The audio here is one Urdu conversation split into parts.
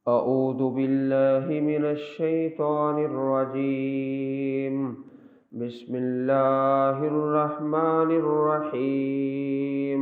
أعوذ بالله من الشيطان الرجيم بسم الله الرحمن الرحيم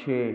6।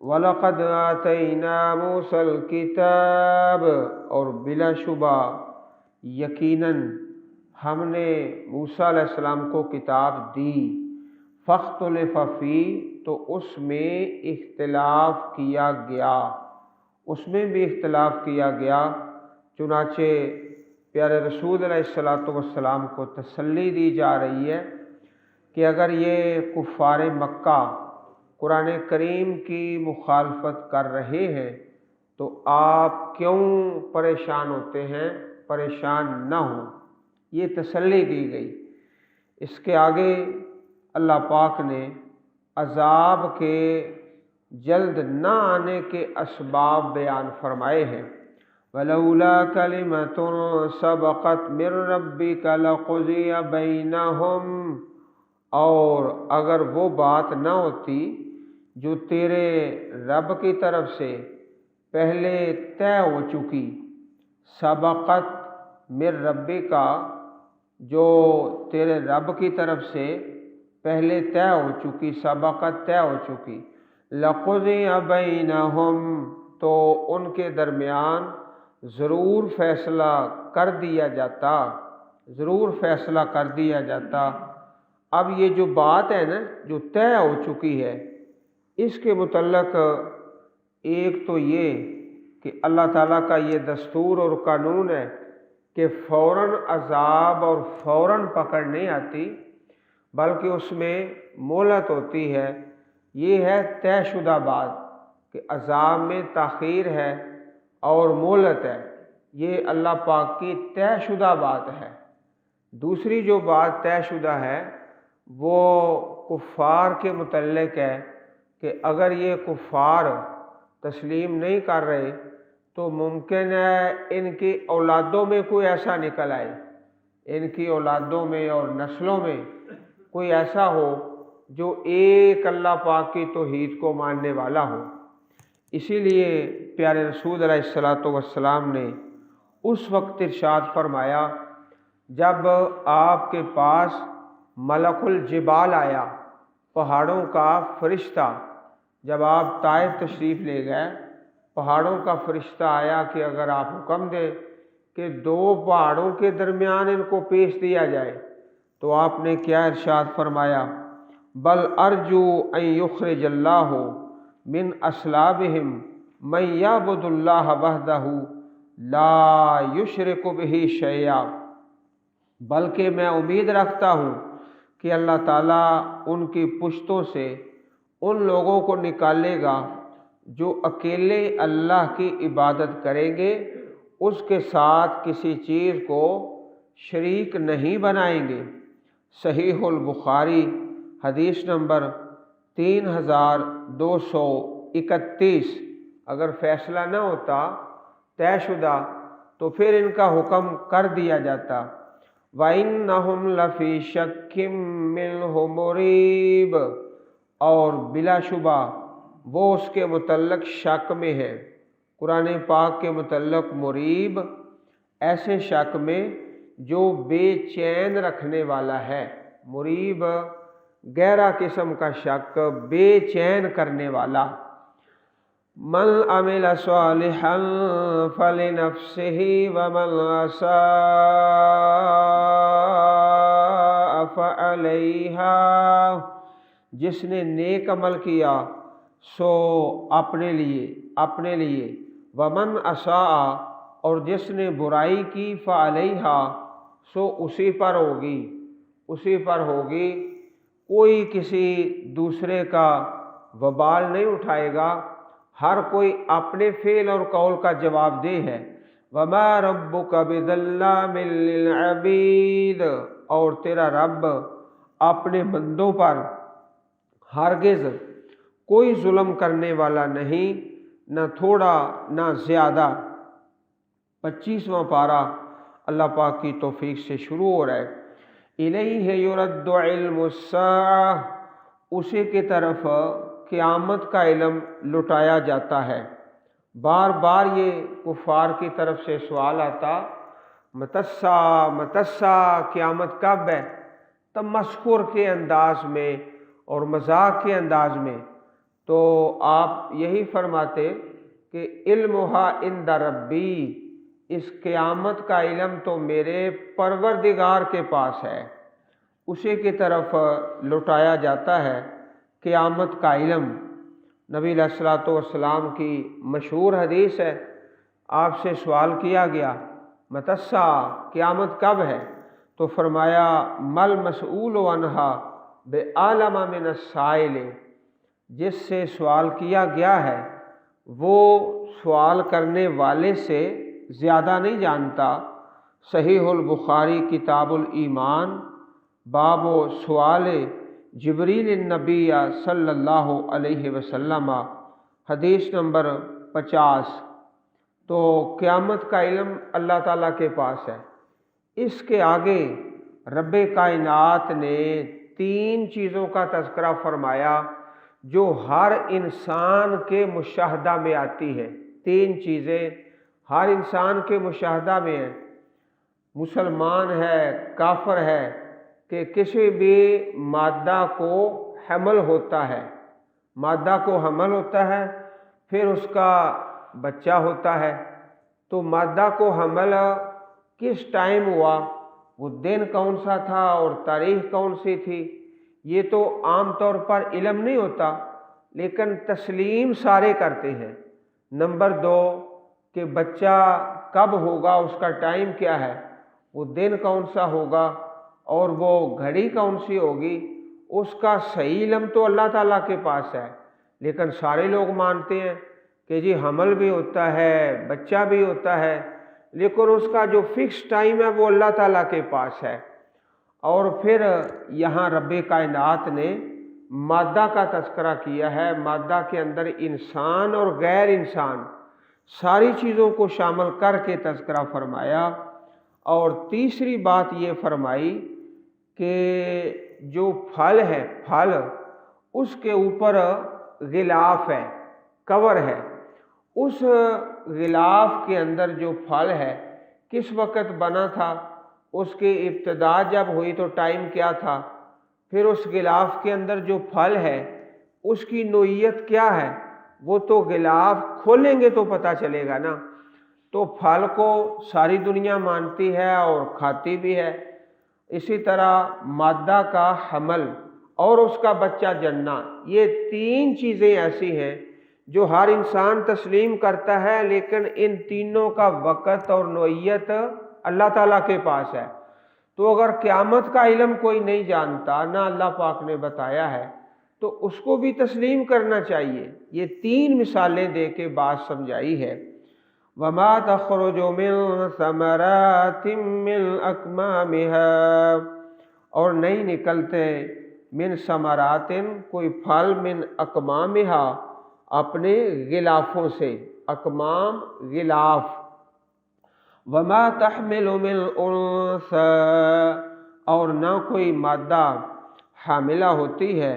وَلَقَدْ آتَيْنَا مُوسَى الْكِتَابَ، اور بلا شبہ یقیناً ہم نے موسیٰ علیہ السلام کو کتاب دی، فَاخْتُلِفَ فِیہ، تو اس میں اختلاف کیا گیا، اس میں بھی اختلاف کیا گیا۔ چنانچہ پیارے رسول علیہ الصلاۃ والسلام کو تسلی دی جا رہی ہے کہ اگر یہ کفار مکہ قرآن کریم کی مخالفت کر رہے ہیں تو آپ کیوں پریشان ہوتے ہیں، پریشان نہ ہوں، یہ تسلی دی گئی۔ اس کے آگے اللہ پاک نے عذاب کے جلد نہ آنے کے اسباب بیان فرمائے ہیں۔ وَلَوْلَا كَلِمَةٌ سَبَقَتْ مِن رَّبِّكَ لَقُضِيَ بَيْنَهُمْ، اور اگر وہ بات نہ ہوتی جو تیرے رب کی طرف سے پہلے طے ہو چکی، سبقت من ربک، جو تیرے رب کی طرف سے پہلے طے ہو چکی، سبقت طے ہو چکی، لقضی بینہم، تو ان کے درمیان ضرور فیصلہ کر دیا جاتا، ضرور فیصلہ کر دیا جاتا۔ اب یہ جو بات ہے نا جو طے ہو چکی ہے، اس کے متعلق ایک تو یہ کہ اللہ تعالیٰ کا یہ دستور اور قانون ہے کہ فوراً عذاب اور فوراً پکڑ نہیں آتی، بلکہ اس میں مہلت ہوتی ہے۔ یہ ہے طے شدہ بات کہ عذاب میں تاخیر ہے اور مہلت ہے، یہ اللہ پاک کی طے شدہ بات ہے۔ دوسری جو بات طے شدہ ہے وہ کفار کے متعلق ہے کہ اگر یہ کفار تسلیم نہیں کر رہے تو ممکن ہے ان کی اولادوں میں کوئی ایسا نکل آئے، ان کی اولادوں میں اور نسلوں میں کوئی ایسا ہو جو ایک اللہ پاک کی توحید کو ماننے والا ہو۔ اسی لیے پیارے رسول علیہ الصلاۃ والسلام نے اس وقت ارشاد فرمایا جب آپ کے پاس ملک الجبال آیا، پہاڑوں کا فرشتہ، جب آپ طائف تشریف لے گئے، پہاڑوں کا فرشتہ آیا کہ اگر آپ حکم دیں کہ دو پہاڑوں کے درمیان ان کو پیش دیا جائے، تو آپ نے کیا ارشاد فرمایا؟ بل ارجو ان یخرج اللہ من اصلابہم من یعبد اللہ وحدہ لا یشرک بہ شیئا، بلکہ میں امید رکھتا ہوں کہ اللہ تعالیٰ ان کی پشتوں سے ان لوگوں کو نکالے گا جو اکیلے اللہ کی عبادت کریں گے، اس کے ساتھ کسی چیز کو شریک نہیں بنائیں گے۔ صحیح البخاری حدیث نمبر 3231۔ اگر فیصلہ نہ ہوتا طے شدہ تو پھر ان کا حکم کر دیا جاتا۔ وَإِنَّهُمْ لَفِي شَكٍّ مِّنْهُ مُرِيبٍ، اور بلا شبہ وہ اس کے متعلق شک میں ہے، قرآن پاک کے متعلق مریب، ایسے شک میں جو بے چین رکھنے والا ہے۔ مریب گہرا قسم کا شک، بے چین کرنے والا۔ من عمل صالحا فلنفسه ومن اساء فعليها، جس نے نیک عمل کیا سو اپنے لیے، ومن اساء، اور جس نے برائی کی فعليها، سو اسی پر ہوگی۔ کوئی کسی دوسرے کا وبال نہیں اٹھائے گا، ہر کوئی اپنے فعل اور قول کا جواب دہ ہے۔ وَمَا رَبُّكَ بِظَلَّامٍ لِّلْعَبِيدِ، اور تیرا رب اپنے بندوں پر ہرگز کوئی ظلم کرنے والا نہیں، نہ تھوڑا نہ زیادہ۔ 25واں پارہ اللہ پاک کی توفیق سے شروع ہو رہا ہے۔ الیہ یرد علم الساعہ، اسی کی طرف قیامت کا علم لٹایا جاتا ہے۔ بار بار یہ کفار کی طرف سے سوال آتا، متسا، قیامت کب ہے؟ تمسخر کے انداز میں اور مذاق کے انداز میں۔ تو آپ یہی فرماتے کہ علمھا عند ربی، اس قیامت کا علم تو میرے پروردگار کے پاس ہے، اسی کی طرف لوٹایا جاتا ہے قیامت کا علم۔ نبی علیہ الصلوۃ والسلام کی مشہور حدیث ہے، آپ سے سوال کیا گیا متی الساعہ، قیامت کب ہے؟ تو فرمایا مل مسئول عنہا بعلم من السائل، جس سے سوال کیا گیا ہے وہ سوال کرنے والے سے زیادہ نہیں جانتا۔ صحیح البخاری کتاب الایمان، باب سوال جبریل النبی صلی اللہ علیہ وسلم، حدیث نمبر 50۔ تو قیامت کا علم اللہ تعالیٰ کے پاس ہے۔ اس کے آگے رب کائنات نے 3 چیزوں کا تذکرہ فرمایا جو ہر انسان کے مشاہدہ میں آتی ہے۔ 3 چیزیں ہر انسان کے مشاہدہ میں ہیں، مسلمان ہے، کافر ہے، کہ کسی بھی مادہ کو حمل ہوتا ہے، مادہ کو حمل ہوتا ہے، پھر اس کا بچہ ہوتا ہے۔ تو مادہ کو حمل کس ٹائم ہوا، وہ دن کون سا تھا اور تاریخ کون سی تھی، یہ تو عام طور پر علم نہیں ہوتا، لیکن تسلیم سارے کرتے ہیں۔ نمبر 2 کہ بچہ کب ہوگا، اس کا ٹائم کیا ہے، وہ دن کون سا ہوگا اور وہ گھڑی کون سی ہوگی، اس کا صحیح علم تو اللہ تعالیٰ کے پاس ہے، لیکن سارے لوگ مانتے ہیں کہ جی حمل بھی ہوتا ہے، بچہ بھی ہوتا ہے، لیکن اس کا جو فکس ٹائم ہے وہ اللہ تعالیٰ کے پاس ہے۔ اور پھر یہاں رب کائنات نے مادہ کا تذکرہ کیا ہے، مادہ کے اندر انسان اور غیر انسان ساری چیزوں کو شامل کر کے تذکرہ فرمایا۔ اور تیسری بات یہ فرمائی کہ جو پھل ہے، پھل اس کے اوپر غلاف ہے، کور ہے، اس غلاف کے اندر جو پھل ہے کس وقت بنا تھا، اس کی ابتدا جب ہوئی تو ٹائم کیا تھا، پھر اس غلاف کے اندر جو پھل ہے اس کی نوعیت کیا ہے، وہ تو غلاف کھولیں گے تو پتہ چلے گا نا۔ تو پھل کو ساری دنیا مانتی ہے اور کھاتی بھی ہے، اسی طرح مادہ کا حمل اور اس کا بچہ جننا، یہ 3 چیزیں ایسی ہیں جو ہر انسان تسلیم کرتا ہے، لیکن ان تینوں کا وقت اور نوعیت اللہ تعالیٰ کے پاس ہے۔ تو اگر قیامت کا علم کوئی نہیں جانتا، نہ اللہ پاک نے بتایا ہے، تو اس کو بھی تسلیم کرنا چاہیے۔ یہ 3 مثالیں دے کے بات سمجھائی ہے۔ وَمَا تَخْرُجُ مِن ثَمَرَاتٍ مِّنْ أَكْمَامِهَا، اور نہیں نکلتے من ثمرات کوئی پھل، من اکمامها اپنے غلافوں سے، اکمام غلاف۔ وما تحمل من انثى، اور نہ کوئی مادہ حاملہ ہوتی ہے،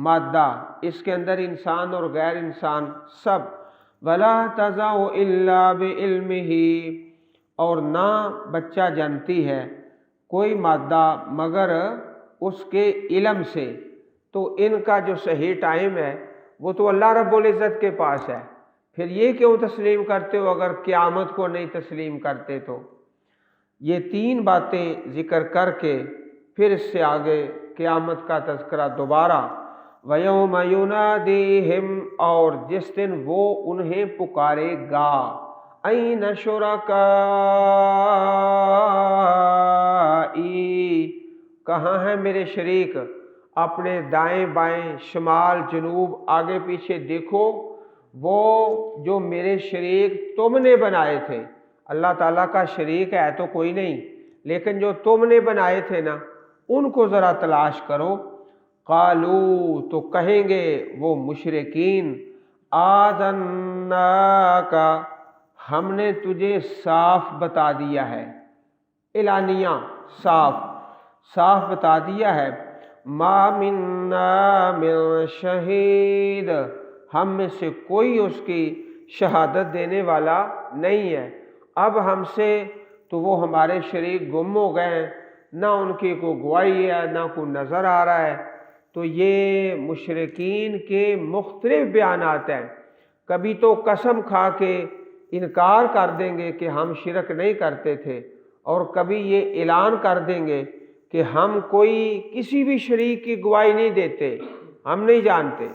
مادہ اس کے اندر انسان اور غیر انسان سب۔ ولا تضع الا بعلمه، اور نہ بچہ جنتی ہے کوئی مادہ مگر اس کے علم سے۔ تو ان کا جو صحیح ٹائم ہے وہ تو اللہ رب العزت کے پاس ہے، پھر یہ کیوں تسلیم کرتے ہو اگر قیامت کو نہیں تسلیم کرتے تو؟ یہ 3 باتیں ذکر کر کے پھر اس سے آگے قیامت کا تذکرہ دوبارہ۔ وَيَوْمَ يُنَادِيهِمْ، اور جس دن وہ انہیں پکارے گا، أَيْنَ شُرَكَائِي، کہاں ہیں میرے شریک؟ اپنے دائیں بائیں، شمال جنوب، آگے پیچھے دیکھو، وہ جو میرے شریک تم نے بنائے تھے۔ اللہ تعالیٰ کا شریک ہے تو کوئی نہیں، لیکن جو تم نے بنائے تھے نا، ان کو ذرا تلاش کرو۔ قالو، تو کہیں گے وہ مشرکین، آذناک، ہم نے تجھے صاف بتا دیا ہے، اعلانیہ صاف صاف بتا دیا ہے، ما منا من شہید، ہم میں سے کوئی اس کی شہادت دینے والا نہیں ہے۔ اب ہم سے تو وہ ہمارے شریک گم ہو گئے ہیں، نہ ان کی کوئی گواہی ہے، نہ کوئی نظر آ رہا ہے، تو یہ مشرکین کے مختلف بیانات ہیں۔ کبھی تو قسم کھا کے انکار کر دیں گے کہ ہم شرک نہیں کرتے تھے، اور کبھی یہ اعلان کر دیں گے کہ ہم کوئی کسی بھی شریک کی گواہی نہیں دیتے، ہم نہیں جانتے۔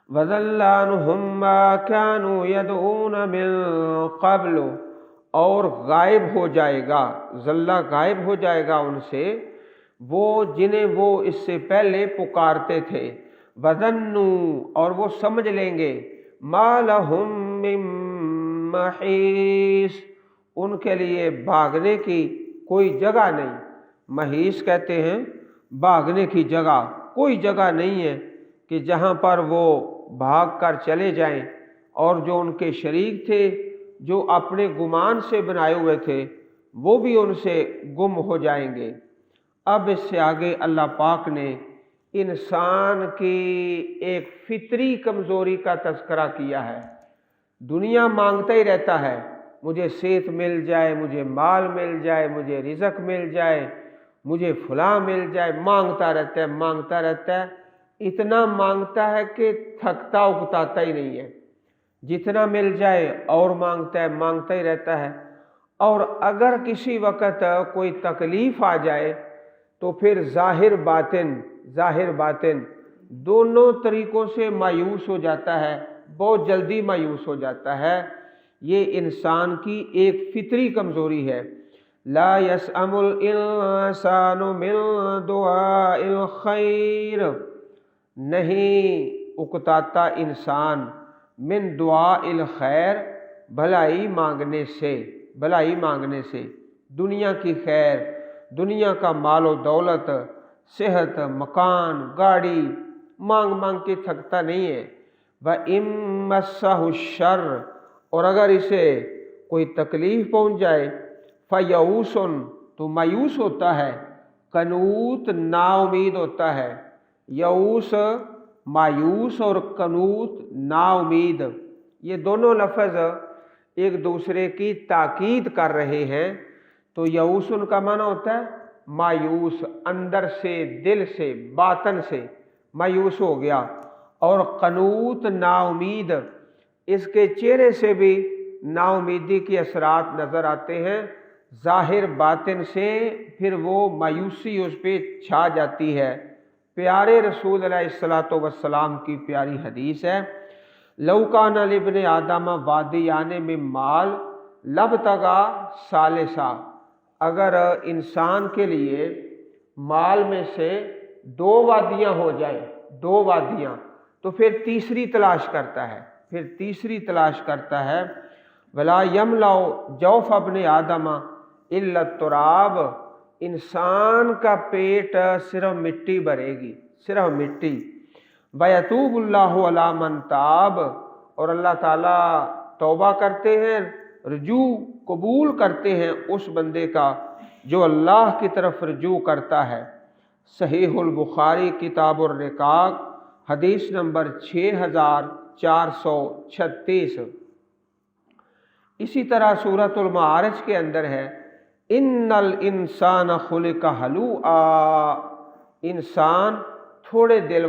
وَضَلَّ عَنْهُمْ مَا كَانُوا يَدْعُونَ مِن قَبْلُ، اور غائب ہو جائے گا، ذلہ غائب ہو جائے گا ان سے وہ جنہیں وہ اس سے پہلے پکارتے تھے۔ وَظَنُّوا، اور وہ سمجھ لیں گے، مَا لَهُم مِّن مَّحِيصٍ، ان کے لیے بھاگنے کی کوئی جگہ نہیں۔ محیص کہتے ہیں بھاگنے کی جگہ، کوئی جگہ نہیں ہے کہ جہاں پر وہ بھاگ کر چلے جائیں، اور جو ان کے شریک تھے جو اپنے گمان سے بنائے ہوئے تھے وہ بھی ان سے گم ہو جائیں گے۔ اب اس سے آگے اللہ پاک نے انسان کی ایک فطری کمزوری کا تذکرہ کیا ہے۔ دنیا مانگتا ہی رہتا ہے، مجھے صحت مل جائے، مجھے مال مل جائے، مجھے رزق مل جائے، مجھے فلاں مل جائے، مانگتا رہتا ہے، مانگتا رہتا ہے، اتنا مانگتا ہے کہ تھکتا اکتاتا ہی نہیں ہے۔ جتنا مل جائے اور مانگتا ہے، مانگتا ہی رہتا ہے، اور اگر کسی وقت کوئی تکلیف آ جائے تو پھر ظاہر باطن دونوں طریقوں سے مایوس ہو جاتا ہے، بہت جلدی مایوس ہو جاتا ہے۔ یہ انسان کی ایک فطری کمزوری ہے۔ لا یسأم الانسان من دعاء الخیر، نہیں اکتاتا انسان من دعاء الخیر، بھلائی مانگنے سے، دنیا کی خیر، دنیا کا مال و دولت، صحت، مکان، گاڑی، مانگ کے تھکتا نہیں ہے۔ وَإِن مَّسَّهُ الشَّرُّ، اور اگر اسے کوئی تکلیف پہنچ جائے، فَيَئُوسٌ، تو مایوس ہوتا ہے، قنوط نا امید ہوتا ہے۔ یئوس مایوس اور قنوط نا امید، یہ دونوں لفظ ایک دوسرے کی تاکید کر رہے ہیں۔ تو یئوسن کا معنی ہوتا ہے مایوس، اندر سے، دل سے، باطن سے مایوس ہو گیا، اور قنوط نا امید، اس کے چہرے سے بھی نا امیدی کے اثرات نظر آتے ہیں، ظاہر باطن سے پھر وہ مایوسی اس پہ چھا جاتی ہے۔ پیارے رسول علیہ السلام کی پیاری حدیث ہے، لو کان لابن آدم وادیان من مال لابتغى ثالثا، اگر انسان کے لیے مال میں سے دو وادیاں ہو جائیں، دو وادیاں، تو پھر تیسری تلاش کرتا ہے۔ ولا یملأ جوف ابن آدم الا التراب، انسان کا پیٹ صرف مٹی بھرے گی، صرف مٹی۔ وَيَتُوبُ اللَّهُ عَلَى مَن تَابَ، اور اللہ تعالیٰ توبہ کرتے ہیں، رجوع قبول کرتے ہیں اس بندے کا جو اللہ کی طرف رجوع کرتا ہے۔ صحیح البخاری کتاب الرقاق حدیث نمبر 6436۔ اسی طرح سورۃ المعارج کے اندر ہے، ان الانسان خلق ہلوعا، انسان تھوڑے دل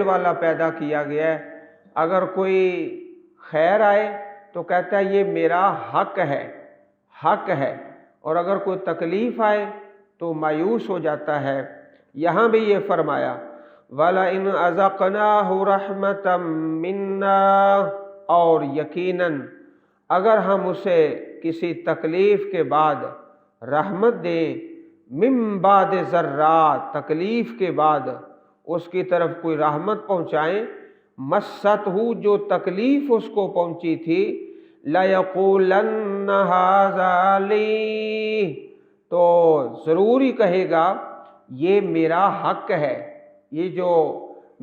والا پیدا کیا گیا ہے۔ اگر کوئی خیر آئے تو کہتا ہے یہ میرا حق ہے، اور اگر کوئی تکلیف آئے تو مایوس ہو جاتا ہے۔ یہاں بھی یہ فرمایا وَلَئِنْ أَذَقْنَاهُ رَحْمَةً مِنَّا، اور یقیناً اگر ہم اسے کسی تکلیف کے بعد رحمت دیں، من بعد ضراء، تکلیف کے بعد اس کی طرف کوئی رحمت پہنچائیں، مَسَّتْهُ، جو تکلیف اس کو پہنچی تھی، لَيَقُولَنَّ هَذَا لِي، تو ضرور ہی کہے گا یہ میرا حق ہے، یہ جو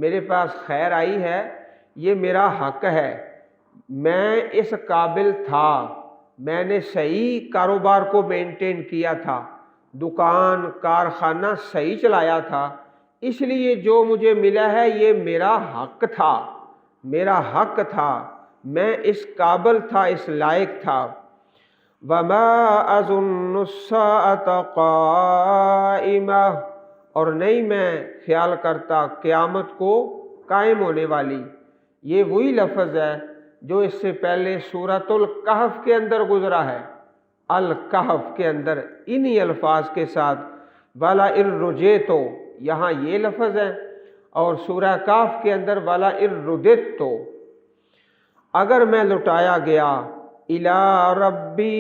میرے پاس خیر آئی ہے یہ میرا حق ہے، میں اس قابل تھا، میں نے صحیح کاروبار کو مینٹین کیا تھا، دکان کارخانہ صحیح چلایا تھا، اس لیے جو مجھے ملا ہے یہ میرا حق تھا، میں اس قابل تھا، اس لائق تھا۔ وَمَا أَظُنُّ السَّاعَةَ قَائِمَةً، اور نہیں میں خیال کرتا قیامت کو قائم ہونے والی۔ یہ وہی لفظ ہے جو اس سے پہلے سورۃ الکہف کے اندر گزرا ہے۔ الکہف کے اندر انہی الفاظ کے ساتھ والا ارجیتو، یہاں یہ لفظ ہے، اور سورہ کہف کے اندر والا اررددتو، اگر میں لٹایا گیا الی ربی،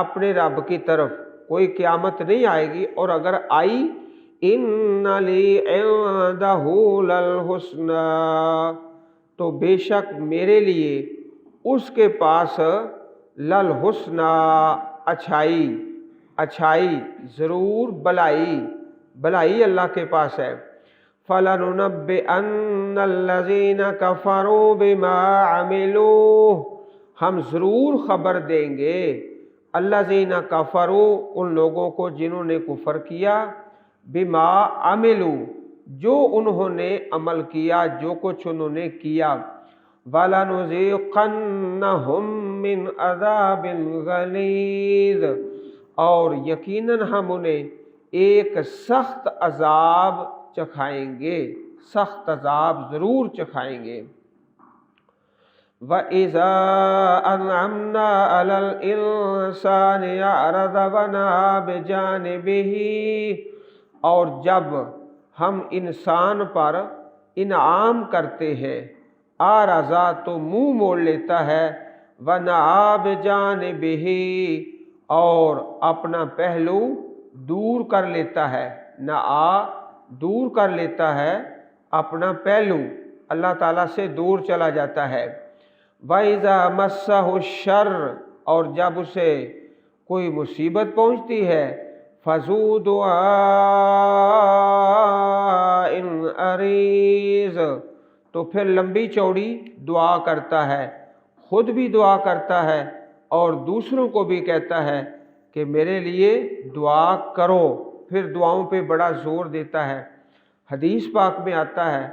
اپنے رب کی طرف، کوئی قیامت نہیں آئے گی، اور اگر آئی ان لی عندہ للحسنی، تو بے شک میرے لیے اس کے پاس للحسنی، اچھائی، ضرور بلائی اللہ کے پاس ہے۔ فَلَنُنَبِّئَنَّ الَّذِينَ كَفَرُوا بِمَا عَمِلُوا، ہم ضرور خبر دیں گے الَّذِينَ كَفَرُوا، ان لوگوں کو جنہوں نے کفر کیا، بِمَا عَمِلُوا، جو انہوں نے عمل کیا، جو کچھ انہوں نے کیا، وَلَنُذِيقَنَّهُم مِّنْ عَذَابٍ غَلِيظٍ، اور یقیناً ہم انہیں ایک سخت عذاب چکھائیں گے، سخت عذاب ضرور چکھائیں گے۔ وَإِذَا أَنْعَمْنَا عَلَى الْإِنسَانِ أَعْرَضَ وَنَأَىٰ بِجَانِبِهِ، اور جب ہم انسان پر انعام کرتے ہیں، اعرض تو منہ موڑ لیتا ہے، وَنَأَىٰ بِجَانِبِهِ، اور اپنا پہلو دور کر لیتا ہے، نأیٰ دور کر لیتا ہے اپنا پہلو، اللہ تعالیٰ سے دور چلا جاتا ہے۔ وَإِذَا مَسَّهُ الشَّرُّ، اور جب اسے کوئی مصیبت پہنچتی ہے، فَذُو دُعَاءٍ عَرِيضٍ، تو پھر لمبی چوڑی دعا کرتا ہے، خود بھی دعا کرتا ہے اور دوسروں کو بھی کہتا ہے کہ میرے لیے دعا کرو، پھر دعاؤں پہ بڑا زور دیتا ہے۔ حدیث پاک میں آتا ہے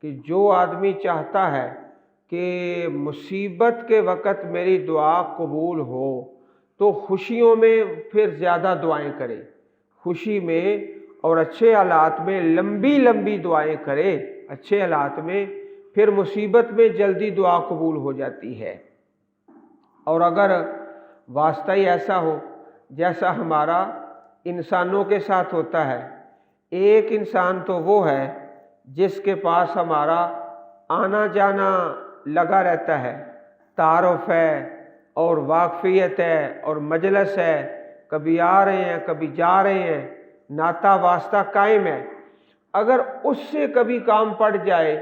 کہ جو آدمی چاہتا ہے کہ مصیبت کے وقت میری دعا قبول ہو تو خوشیوں میں پھر زیادہ دعائیں کرے، خوشی میں اور اچھے حالات میں لمبی دعائیں کرے، اچھے حالات میں، پھر مصیبت میں جلدی دعا قبول ہو جاتی ہے۔ اور اگر واسطہ ہی ایسا ہو جیسا ہمارا انسانوں کے ساتھ ہوتا ہے، ایک انسان تو وہ ہے جس کے پاس ہمارا آنا جانا لگا رہتا ہے، تعارف ہے اور واقفیت ہے اور مجلس ہے، کبھی آ رہے ہیں کبھی جا رہے ہیں، ناتا واسطہ قائم ہے۔ اگر اس سے کبھی کام پڑ جائے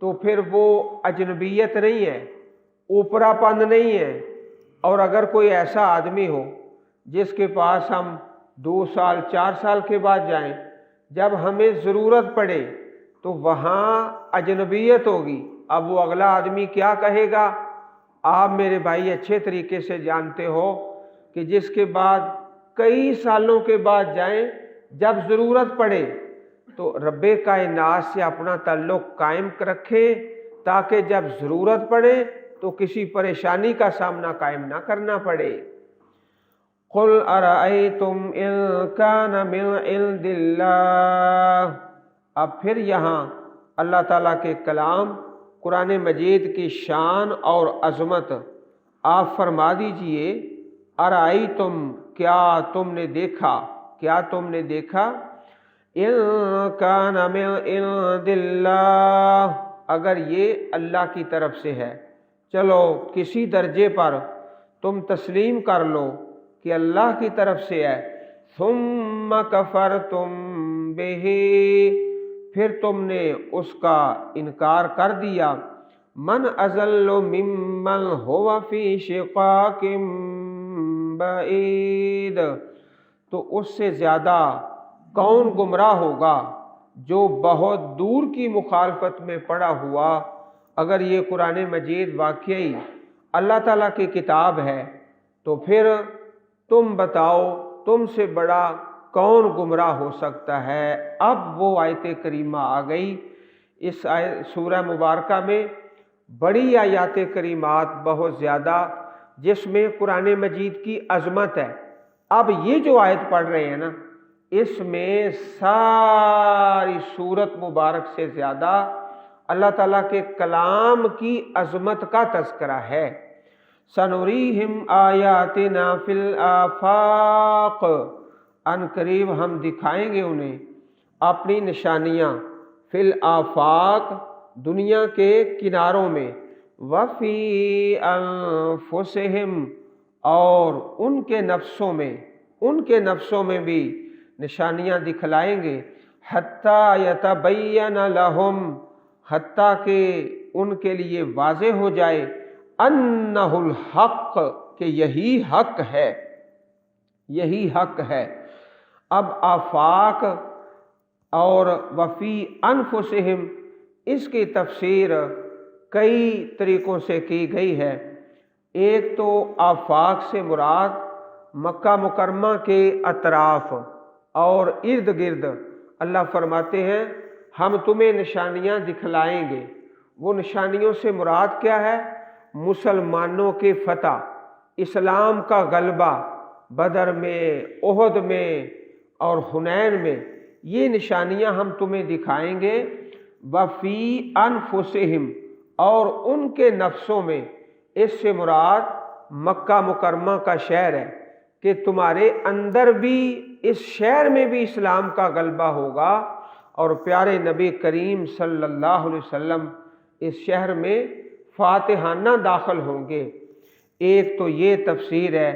تو پھر وہ اجنبیت نہیں ہے، اوپرا پن نہیں ہے۔ اور اگر کوئی ایسا آدمی ہو جس کے پاس ہم 2 سال 4 سال کے بعد جائیں، جب ہمیں ضرورت پڑے تو وہاں اجنبیت ہوگی۔ اب وہ اگلا آدمی کیا کہے گا؟ آپ میرے بھائی اچھے طریقے سے جانتے ہو کہ جس کے بعد کئی سالوں کے بعد جائیں، جب ضرورت پڑے تو رب کائنات سے اپنا تعلق قائم رکھیں تاکہ جب ضرورت پڑے تو کسی پریشانی کا سامنا قائم نہ کرنا پڑے۔ قُلْ أَرَأَيْتُمْ إِن كَانَ مِنْ عِنْدِ اللَّهِ، اب پھر یہاں اللہ تعالیٰ کے کلام قرآن مجید کی شان اور عظمت آپ فرما دیجئے۔ أَرَأَيْتُمْ، کیا تم نے دیکھا، إِن كَانَ مِنْ عِنْدِ اللَّهِ، اگر یہ اللہ کی طرف سے ہے، چلو کسی درجے پر تم تسلیم کر لو کہ اللہ کی طرف سے ہے، ثم کفرتم بہ، پھر تم نے اس کا انکار کر دیا، من اضل ممن هو فی شقاق بعید، تو اس سے زیادہ کون گمراہ ہوگا جو بہت دور کی مخالفت میں پڑا ہوا۔ اگر یہ قرآن مجید واقعی اللہ تعالیٰ کی کتاب ہے تو پھر تم بتاؤ تم سے بڑا کون گمراہ ہو سکتا ہے۔ اب وہ آیت کریمہ آ گئی، اس سورہ مبارکہ میں بڑی آیات کریمات بہت زیادہ جس میں قرآن مجید کی عظمت ہے۔ اب یہ جو آیت پڑھ رہے ہیں نا، اس میں ساری صورت مبارک سے زیادہ اللہ تعالیٰ کے کلام کی عظمت کا تذکرہ ہے۔ سنوریہم آیاتنا فی الآفاق، ان قریب ہم دکھائیں گے انہیں اپنی نشانیاں، فی الآفاق دنیا کے کناروں میں، وفی انفسہم اور ان کے نفسوں میں بھی نشانیاں دکھلائیں گے، حتیٰ یتبین لہم، حتیٰ کہ ان کے لیے واضح ہو جائے، انہ الحق، کہ یہی حق ہے۔ اب آفاق اور وفی انفسہم، اس کی تفسیر کئی طریقوں سے کی گئی ہے۔ ایک تو آفاق سے مراد مکہ مکرمہ کے اطراف اور ارد گرد، اللہ فرماتے ہیں ہم تمہیں نشانیاں دکھلائیں گے۔ وہ نشانیوں سے مراد کیا ہے؟ مسلمانوں کی فتح، اسلام کا غلبہ بدر میں، احد میں اور حنین میں، یہ نشانیاں ہم تمہیں دکھائیں گے۔ وفی انفسہم، اور ان کے نفسوں میں، اس سے مراد مکہ مکرمہ کا شہر ہے کہ تمہارے اندر بھی، اس شہر میں بھی اسلام کا غلبہ ہوگا اور پیارے نبی کریم صلی اللہ علیہ وسلم اس شہر میں فاتحانہ داخل ہوں گے۔ ایک تو یہ تفسیر ہے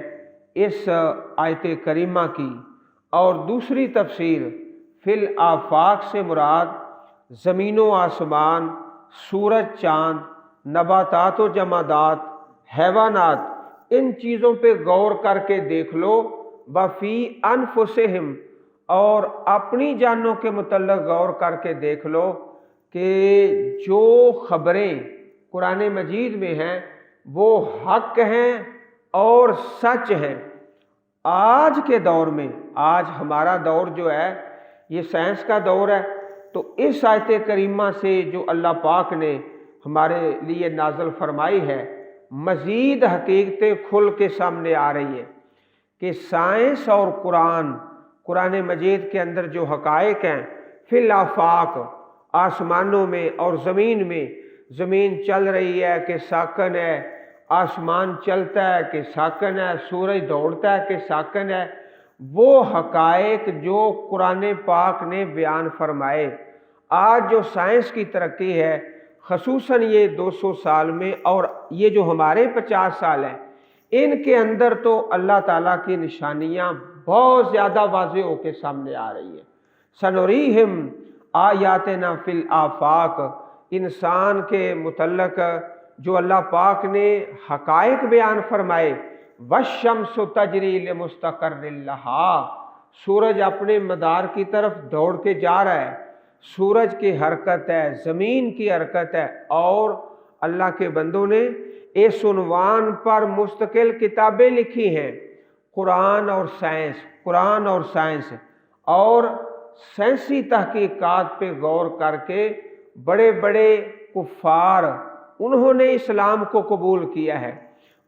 اس آیت کریمہ کی، اور دوسری تفسیر فی الآفاق سے مراد زمین و آسمان، سورج چاند، نباتات و جمادات، حیوانات، ان چیزوں پہ غور کر کے دیکھ لو۔ وفی انفسہم، اور اپنی جانوں کے متعلق غور کر کے دیکھ لو کہ جو خبریں قرآن مجید میں ہیں وہ حق ہیں اور سچ ہیں۔ آج کے دور میں، آج ہمارا دور جو ہے یہ سائنس کا دور ہے، تو اس آیت کریمہ سے جو اللہ پاک نے ہمارے لیے نازل فرمائی ہے، مزید حقیقتیں کھل کے سامنے آ رہی ہیں کہ سائنس اور قرآن مجید کے اندر جو حقائق ہیں، فی الآفاق، آسمانوں میں اور زمین میں، زمین چل رہی ہے کہ ساکن ہے، آسمان چلتا ہے کہ ساکن ہے، سورج دوڑتا ہے کہ ساکن ہے، وہ حقائق جو قرآن پاک نے بیان فرمائے۔ آج جو سائنس کی ترقی ہے، خصوصاً یہ 200 سال میں اور یہ جو ہمارے 50 سال ہیں، ان کے اندر تو اللہ تعالیٰ کی نشانیاں بہت زیادہ واضح ہو کے سامنے آ رہی ہے۔ سنوریہم آیاتنا فی الآفاق، انسان کے متعلق جو اللہ پاک نے حقائق بیان فرمائے، والشمس تجری لمستقر لہا، سورج اپنے مدار کی طرف دوڑ کے جا رہا ہے، سورج کی حرکت ہے، زمین کی حرکت ہے، اور اللہ کے بندوں نے اس عنوان پر مستقل کتابیں لکھی ہیں، قرآن اور سائنس، اور سائنسی تحقیقات پہ غور کر کے بڑے بڑے کفار انہوں نے اسلام کو قبول کیا ہے۔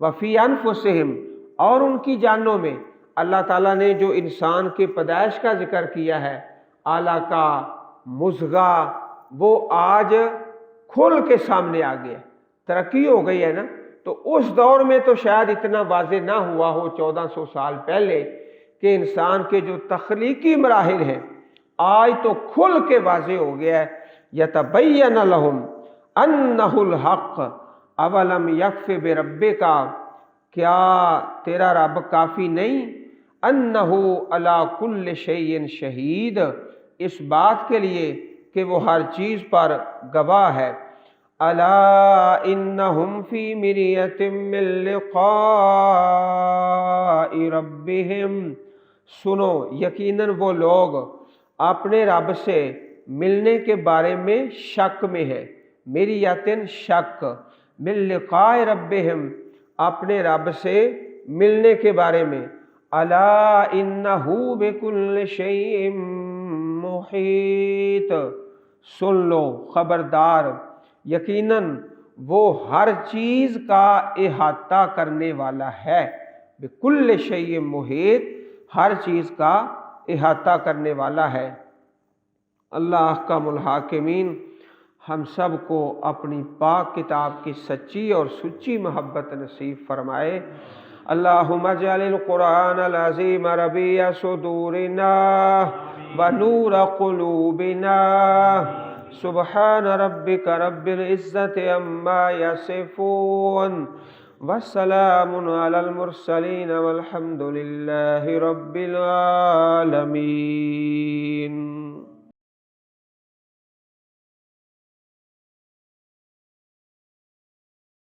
وفی انفسہم، اور ان کی جانوں میں اللہ تعالیٰ نے جو انسان کی پیدائش کا ذکر کیا ہے، اعلیٰ کا مضغہ، وہ آج کھل کے سامنے آ گیا، ترقی ہو گئی ہے نا۔ تو اس دور میں تو شاید اتنا واضح نہ ہوا ہو 1400 سال پہلے کہ انسان کے جو تخلیقی مراحل ہیں، آج تو کھل کے واضح ہو گیا ہے۔ یتبین لہم انہ الحق اولم یکف بربک، کیا تیرا رب کافی نہیں، انہ علی کل شیء شہید، اس بات کے لیے کہ وہ ہر چیز پر گواہ ہے۔ الا انہم فی مریۃ من لقاء ربہم، سنو یقیناً وہ لوگ اپنے رب سے ملنے کے بارے میں شک میں ہے، مریۃ شک، من لقاء ربہم، اپنے رب سے ملنے کے بارے میں، الا انہ بکل شیء محیط، سن لو خبردار، یقیناً وہ ہر چیز کا احاطہ کرنے والا ہے، بکل شیء محیط، ہر چیز کا احاطہ کرنے والا ہے۔ اللہ احکم الحاکمین ہم سب کو اپنی پاک کتاب کی سچی اور سچی محبت نصیب فرمائے۔ اللہم اجعل القرآن العظیم ربیع صدورنا ونور قلوبنا، سبحان ربک رب العزت عما یصفون، والسلام علی المرسلین والحمد للہ رب العالمین۔